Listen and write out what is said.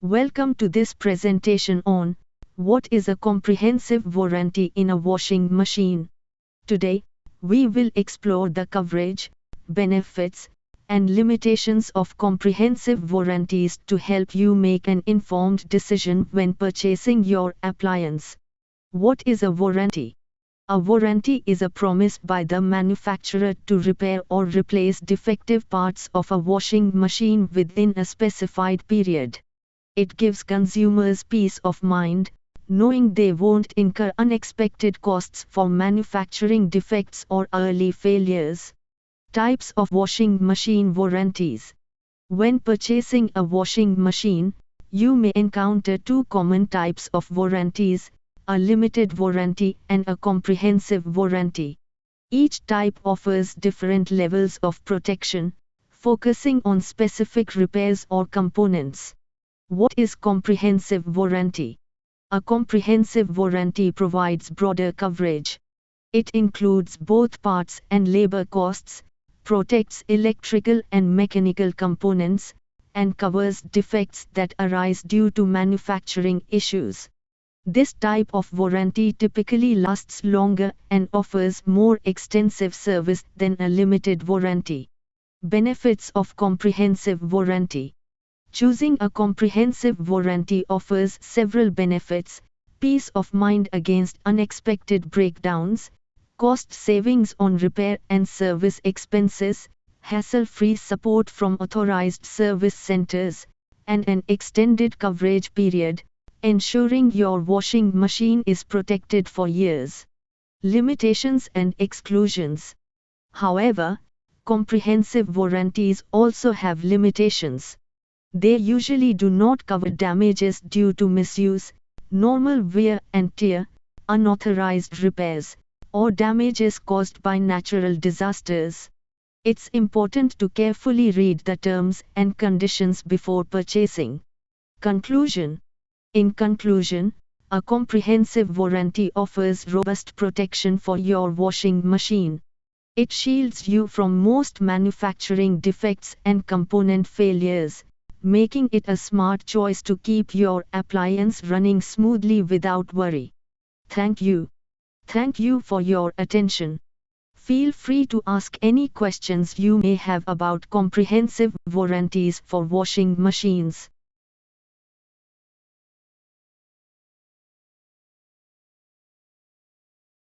Welcome to this presentation on what is a comprehensive warranty in a washing machine. Today, we will explore the coverage, benefits, and limitations of comprehensive warranties to help you make an informed decision when purchasing your appliance. What is a warranty? A warranty is a promise by the manufacturer to repair or replace defective parts of a washing machine within a specified period. It gives consumers peace of mind, knowing they won't incur unexpected costs for manufacturing defects or early failures. Types of washing machine warranties. When purchasing a washing machine, you may encounter two common types of warranties: a limited warranty and a comprehensive warranty. Each type offers different levels of protection, focusing on specific repairs or components. What is comprehensive warranty? A comprehensive warranty provides broader coverage. It includes both parts and labor costs, protects electrical and mechanical components, and covers defects that arise due to manufacturing issues. This type of warranty typically lasts longer and offers more extensive service than a limited warranty. Benefits of comprehensive warranty. Choosing a comprehensive warranty offers several benefits: peace of mind against unexpected breakdowns, cost savings on repair and service expenses, hassle-free support from authorized service centers, and an extended coverage period, ensuring your washing machine is protected for years. Limitations and exclusions. However, comprehensive warranties also have limitations. They usually do not cover damages due to misuse, normal wear and tear, unauthorized repairs, or damages caused by natural disasters. It's important to carefully read the terms and conditions before purchasing. Conclusion. In conclusion, a comprehensive warranty offers robust protection for your washing machine. It shields you from most manufacturing defects and component failures, making it a smart choice to keep your appliance running smoothly without worry. Thank you. Thank you for your attention. Feel free to ask any questions you may have about comprehensive warranties for washing machines.